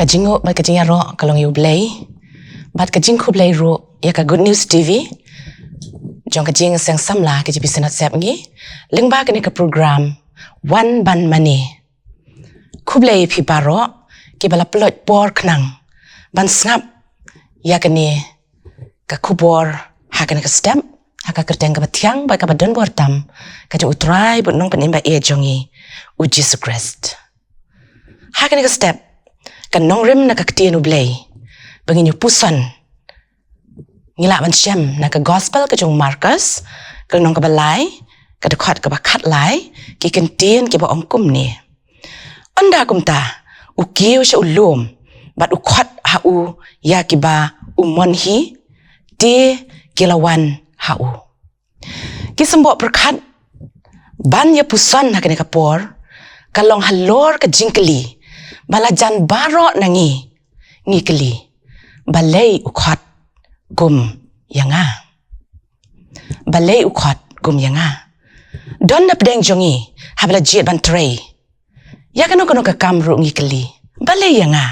Ka jingo bat ka jinga ro kalong U Blei. Bat ka jing Ku Blei ro ya ka Good News TV. Jong ka Jingiaseng K.J.P Synod Sepngi. Lyngkhoi kini ka program WAN BAN MANE. Ku Blei pi baro ki bala pelot por knang. Ban ngap ya kini ka kubor ha kini ka stem ha ka kyrteng ka tiang ba ka badan bor tam ka jong utrai but nong penimba jongi U Jisu Khrist. Ha kini ka step kan nong rim na Ka Ktien U Blei bangin jingpuson ngila mynsiem na ka gospel ka jong Markos ka nong ka Balei ka Khot ka Khat lai ki Ka Ktien ki ba kumni anda kumta u kiu sha ulum bat u Khot ha u ya ki ba monhi ti kilawan ha u ki sembo perkhat ban ya puson ha kene kapor kalong halor ka jingkeli balajan baro nangi ngikeli Balei u Khot gum yanga Balei u Khot gum yanga don na pedeng jongi habla jet ban tray ya kano ka kamru ngikeli Balei yanga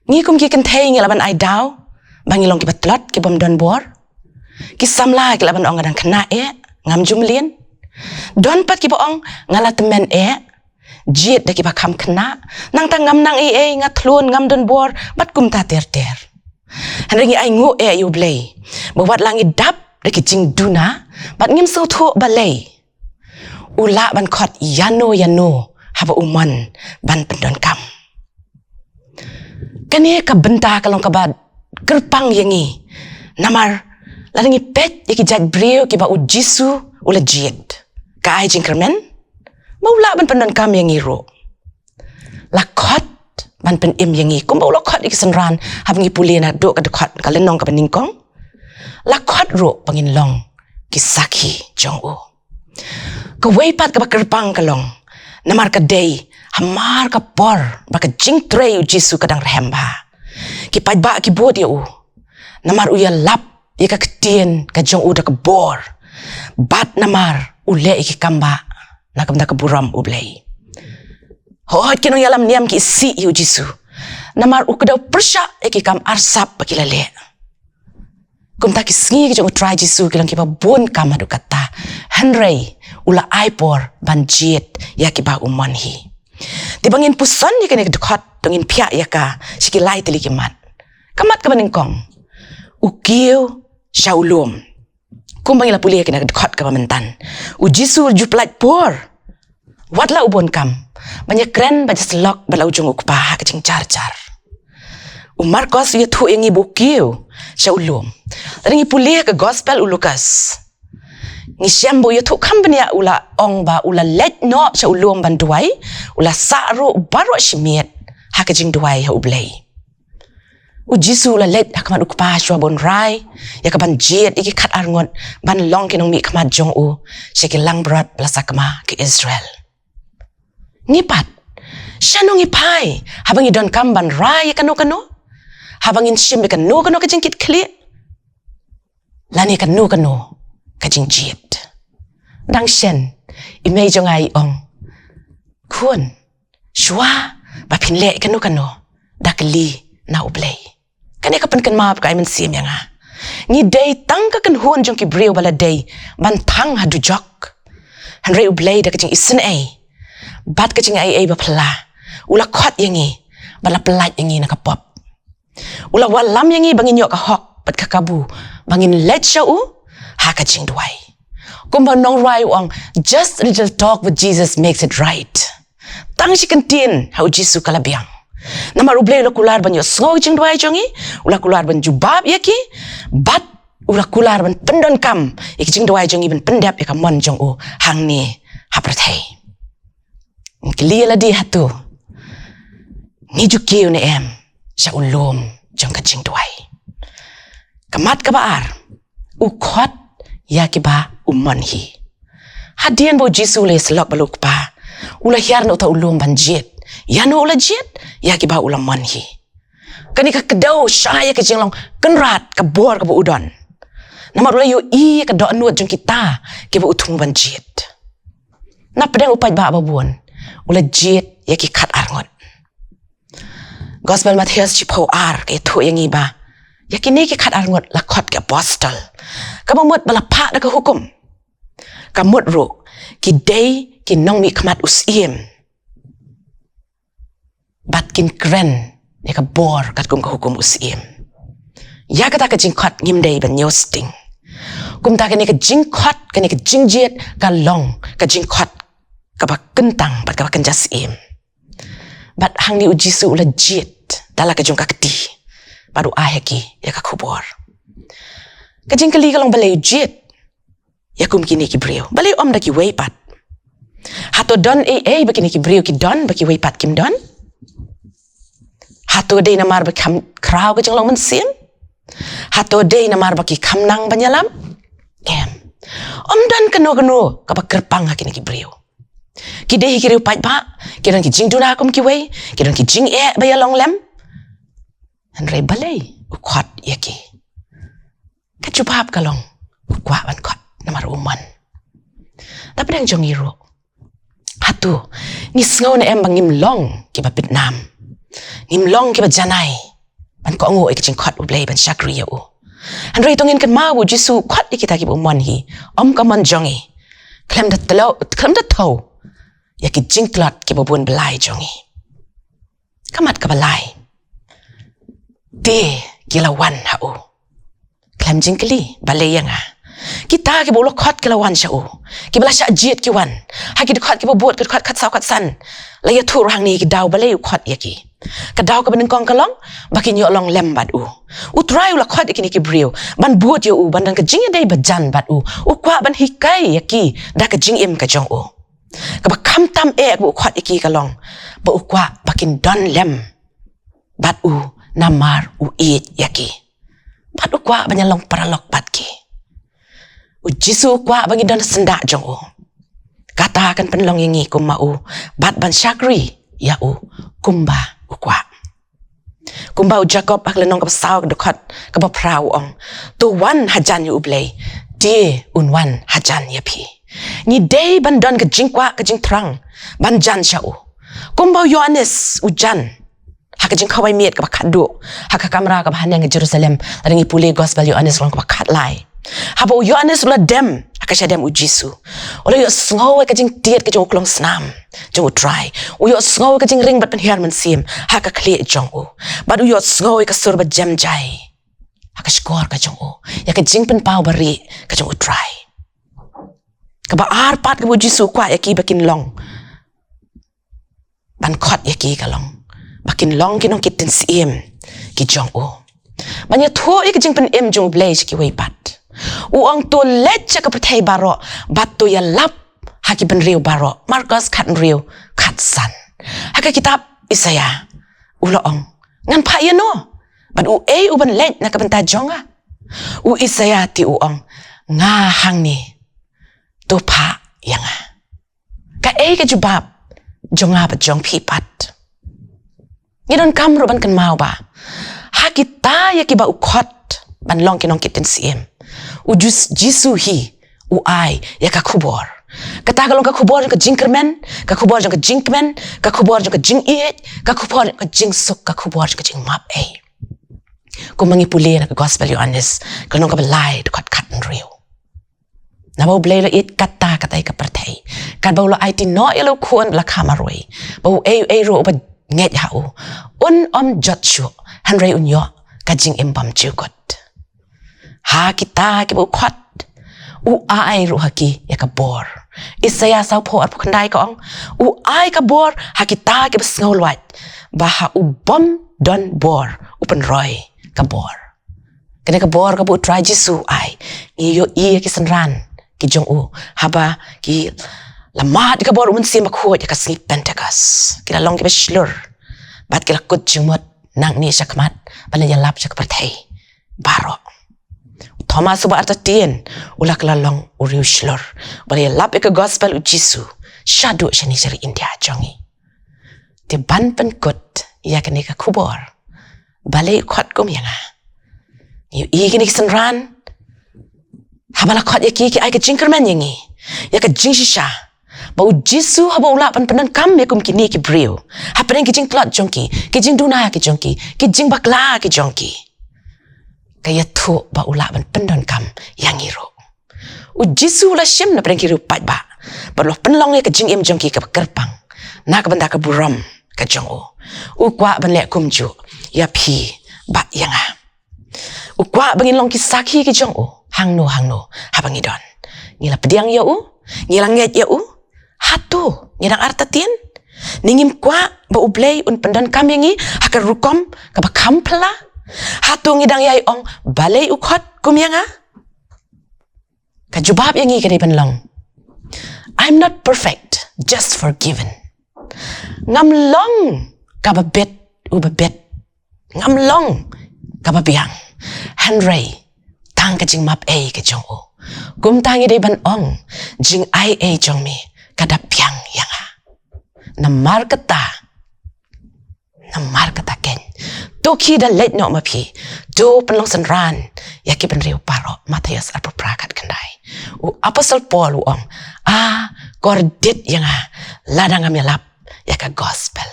ngi kum ki kynthei ngi laban ai daw bangilong ki batlot ki bom don bor ki samla ki laban ong adang kena ngam jumlin don pat ki boong ngala temen jiet da ki ba kham kena nang ta ngam nang ngat thlun ngam don bor bat kum ta ter hanringi ai ngu U Blei bawat langi dap da ki jing duna bat ngim so tho Balei ula ban Khot yano haba umon ban pendon kam kani ka benta kalong ka bad kerpang yangi namar lalingi pet yaki jat brio ki ba U Jisu ula jiet ka ai jingkermen maula ban pendon kam yangi ro la Khot ban pen im yangi kum ba ula Khot iki senran habngi pulina do ka Khot ka lenong ka beningkong la Khot ro pangin long ki sakhi jong u ka weipat ka ba kerpang kalong namar ka day hamar ka por baka jing tray U Jisu kadang rehemba ki pajba ki bod ya u namar u ya lap ya Ka Ktien ka jong u da ka bor bat namar ule ki kamba na kamda ka buram U Blei hot kinong yalam niam ki si U Jisu namar u kadaw persya ki kam arsap baki lale kumta ki sngi ki jong try Jisu kilang ki ba bon kamadu kata hanrei ula aipor ban jiet ya ki ba umanhi di bangin puson ni kene Khot tongin pia ya ka sikilai teli kimat kamat ka beningkong ukiu shaulum kumbang ila puli kene Khot ka mentan U Jisu juplat por watla ubon kam banyak kren banyak selok bala ujung ukpa ka cing car Markos ya thu ingi bukiu shaulum ringi puli ka gospel U Lukas ngi syambo ya thu kambania ula ong ba ula let no sa ulum ban duai ula saru baro shimiet ha ka jing duai ha U Blei U Jisu ula let akaman ukpa shwa bon rai ya ka ban jet iki khat arngot ban long kinong mi kama jong u sheki lang brat plasa kama ke Israel ngipat shanong ipai habang idon kam ban rai kano habang in shim ka no ka jingkit kli lani ka no ka jing jiet dang shen imei jong ai ong kun shwa ba phin le kano dakli na U Blei kani ka pen kan map ka mynsiem yanga ni day tang ka kan huan jong ki brio bala day ban thang hadu jok hanre U Blei da ka jing isen bat ka jing ai ba phla ula Khot yangi bala plat yangi na ka pop ula wanlam yangi bangin yo ka hok bat ka kabu bangin let shau ha ka jing duai kumba nong rai wang just a little talk with Jesus makes it right tang si kantin ha U Jisu kalabiang namar U Blei ula kular ban yo sngog jing duai jongi ula kular ban jubab yaki bat ula kular ban pendon kam ik jing duai jongi ban pendap ka mon jong u hang ni haprathei klia la di hatu ni jukiu ne sha ulum jong ka jing duai kamat ka baar U Khot ya ki ba umanhi hadian bo Jisu le selok baluk pa ula hiar no ta ulum ban jet ya no ula jet ya ki ba ulam manhi kani ka kedau syaya ka jinglong kenrat ka bor ka bu udon namar ula yo ka do nuat jong kita ki ba utung ban jet na pedang upai ba buon ula jet ya ki khat arngot Gospel Matthews chipo ar ke thu yangi ba. Yakini ki khat ar ngot la khot ke apostle. Kamamut bala pa da ka hukum. Kamut ro ki day ki nong mi khamat usiem. Bat kin kren ya ka bor kat kum ka hukum usiem. Ya kata ka jingkhot ngim day ban nyosting. Kum ta ka ni ka jingkhot ka ni ka jingjiet ka long ka jingkhot ka ba kentang bat ka ba kenjasiem. Bat hang ni U Jisu ula jiet dala ka jong ka kti. Baru aheki ya ka kubor. Ka jingkali ka long balay jiet. Ya kum kini ki brio. Balay om da ki way pat. Hato don ba kini ki brio ki don ba ki way pat kim don. Hato day namar ba kam kraw ka jong long mynsiem. Hato day namar ba ki kamnang banyalam. Kem. Om don kano ka ba kerpang ha kini ki brio. Ki day ki riu pat ba. Ki don ki jing duna kum ki way. Ki don ki jing ba ya long lem. Henry balay u khot yaki. Ka chupap ka long u kwa ban khot namar uman. Tapi dang jong iro. Hatu ni sngaw na em bangim long ki ba Vietnam. Ngim long ki ba janai. Ban ko ngo ik jing khot U Blei ban shakri ya u. Henry tongin kan ma U Jisu khot ikita ki uman hi. Om ka man jongi. Klem da tau. Yaki jing klot ki ba bun Balei jongi. Kamat ka Balei. De kilawan hau. Klem jingkali Balei yang kita ki bolok khot kilawan shau. Ki bala sha jiet ki wan. Ha ki khot ki buat ki khot khat saw khat san. La ya thu rang ni ki daw Balei khot yaki. Ka daw ka beneng kong kalong baki nyo long lem bad u. U try u la khot yaki ni ki brio. Ban buat yo u ban dan ka jing dei bajan bad u. U kwa ban hikai yaki da ka jingim ka jong u. Ka ba kam tam bu khot yaki kalong. Ba u kwa bakin don lem. Bad u namar u eat yaki. Bat u kwa banyak long paralok bat ki. U Jisu kwa bagi dan sendak jong u. Katakan penlong yangi kum mau. Bat ban syakri ya u kumba u kwa. Kumba u Jacob ak lenong ka saw dekat ka ba prau ong. Tu wan hajan U Blei. Di unwan hajan ya pi. Ni day ban don ka jingkwa ka jing trang. Ban jan sya u. Kumba Yohanes u jan. Haka jing kawai miet ka bakadu. Haka kamera ka bahan yang Jerusalem. Laringi pulih gospel Yohanes long ka bakat lai. Haba u Yohanes ula dem. Haka siya dem U Jisu. Ula yu sngaw ka jing tiet ka jong uklong snam. Jong u try. U yu sngaw ka jing ring bat penhiar mynsiem. Haka kli jong u. Bat u yu sngaw ka sur bat jam jai. Haka skor ka jong u. Ya ka jing pen pau bari ka jong u try. Ka ba arpat ka U Jisu kwa yaki bakin long. Ban khot yaki ka long. Bakin long kinong kitin siem ki jong u. Banya thuo ik jing pen em jong Blei ki way pat. Uang to let ka patay baro bat to ya lap haki ben riu baro. Markos kat riu kat san. Haka kitab Isaya ulo ong ngan pa ya no. Bat u ban let na ka benta jonga. U Isaya ti uong nga hang ni to pa yanga. Ka ka jubab jonga bat jong pi pat. Ngidon kamro ban kan mau ba. Ha kita ya ki ba ukhot ban long kinong kitin siem. U Jisu hi u ai ya ka kubor. Kata kalong ka kubor ka jingkermen, ka kubor ka jingkmen, ka kubor ka jingiet, ka kubor ka jingsuk, ka kubor ka jingmap eh. Kung mangipuli na ka gospel Yohanes, kanong ka Balei dekot katan riu. Na ba U Blei la it kata katay ka partay. Kad ba ula ay tino ilo kuan bala kamaroy. Ba u ro ba nget hau. Om Joshua hanray unyo ka jingim bam jukot. Ha kita ki ba khot. U ai ro haki ya ka bor. Isaya saw po at pukandai ko ang. U ai ka bor ha kita ki ba sngaulwat. Ba ha u bom don bor upan roy ka bor. Kani ka bor ka bu try Jisu ai. Iyo ki sanran ki jong u. Haba ki lamat ka bor mynsiem khot ya ka sngi Pentecost. Kila long ki ba shlur. Bat kila kut jingmot nang ni syakmat. Bala ya lap syak partay. Baro. Thomas ba artatien ulak lalong uriu shlor. Bala ya lap ka gospel U Jisu. Shadu siya ni sari India jongi. Ti ban pen kut ya kani ka kubor. Balei khot kum yanga. Yu kini sanran. Habala khot ya ki ai ka jingkerman yangi. Ya ka jingshisha. ba U Jisu ha ba ula pan penan kam me kum kini ki brio ha pen ki jing plot jongki ki jing duna ki jongki ki jing bakla ki jongki kaya thu ba ula pan pendon kam yang iro U Jisu la shem na pen ki ru pat ba lo penlong le ke jingim jongki ke kerpang na ka benda ke buram ke jong U kwa ban le kum ju ya pi ba yanga U kwa bangin long ki sakhi ki jong hang no ha bangidon ngila pediang ya ngilang nget ya hatu ngidang artatien ningim kwa ba U Blei un pendan kam yangi hakar rukom ka ba kampla hatu ngidang yai ong Balei U Khot kum yanga ka jubab yangi ka ban long I'm not perfect, just forgiven. Ngam long ka ba bet U ba bet ngam long ka ba biang Henry tang ka jing map a ka jong kum tangi dei ban ong jing ai a jong mi kada piang yanga na markata ken to ki da let no ma phi do penlong san ran ya ki ben riu paro Matius at prakat kandai U Apostle Paul ong kordit yanga ladang amelap ya ka gospel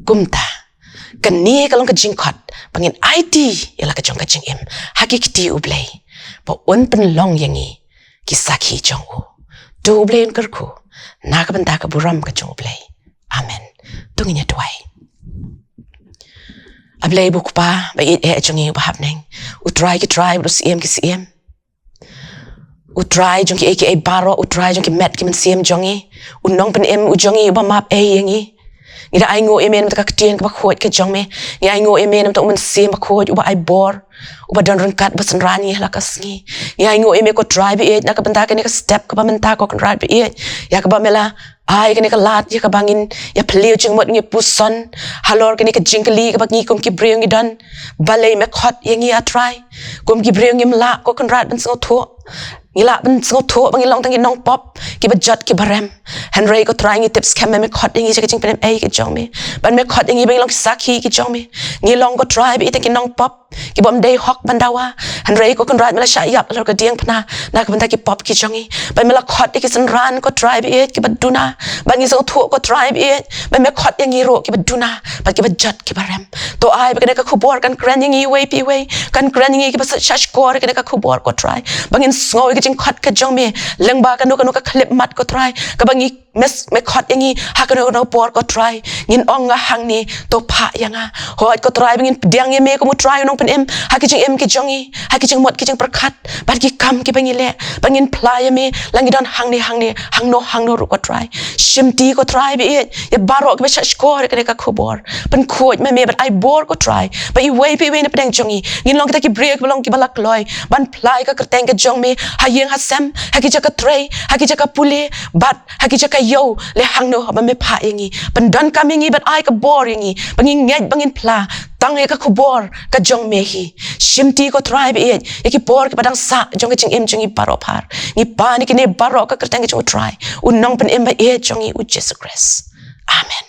kumta kani kalong ka jingkot pangin IT yala ka jong ka jingim hakikti U Blei po un penlong yangi kisaki jong do U Blei un kerku na ka benda ka buram ka jong U Blei amen tunginya tuai Ablei buku pa ba it jongi ba hapneng U try bu siem ki siem U try jongi aka baro U try jongi met ki mynsiem jongi U nong pen U jongi ba map yangi Ida ai ngo emen Ka Ktien ka Khot ka jong me ngi ai ngo emen ta mynsiem ba Khot ba ai bor ba don rangkat ba san rani la ka sngi ngi ai ngo eme ko try bi na ka benta ka ni ka step ka ba menta ko kan rat bi ya ka ba mela ai ka ni ka lat ya ka bangin ya pleo jing mot ngi puson halor ka ni ka jingkali ka ba ngi kum ki breo ngi don Balei me Khot yangi a try kum ki breo ngi mla ko kan rat ben so tho ngila ben so tho bang ilong tangi nong pop ki ba jot ki barem Henry ko try ngi tips kem me Khot ngi ka jing pen ai ki jong me ban me Khot ngi bang long sakhi ki jong me ngi long ko try bi tangi nong pop ki bom day hok bandawa Henry ko kan rat mela sha yap lor ka dieng phna na ka banda ki pop ki jongi ban mela Khot ki san ran ko try bi ki ba duna ban ngi so tho ko try bi ban me Khot ngi ro ki ba duna ba ki ba jot ki barem to ai ba ka khubor kan kran ngi iwei pi wei kan kran ngi ki ba shash ko ka ka khubor ko try bangin sngo ki jing Khot ka jong me leng ba ka no ka clip mat ko try ka bangi mes me Khot ngi ha ka no por ko try ngin ong nga hang ni to pha yanga hoi ko try bangin diang me ko mu try no pen em ha ki jing em ki jongi ha ki jing mot ki jing prakhat ba ki kam ki bangi le bangin play me langi don hang no ru ko try shimti ko try bi ya baro ki ba shash ko ka khubor pen khoj me but I bor ko try ba iwei pi we na pedang jongi ngin long ki ta ki break long ki balak loy ban play ka kyrteng ka jong me ha yeng ha sem ha ki jaka tray ha ki jaka puli bat ha ki jaka yo le hang no ba me pha yangi pen don coming but I ka bor yangi bangin nget bangin pla tang ka khubor ka jong me hi shimti ko try bi ki por ki padang sa jong ki jing em jongi baro par ni pa ni ki ne baro ka kyrteng ki jong try unong pen em ba jong U Jisu Khrist amen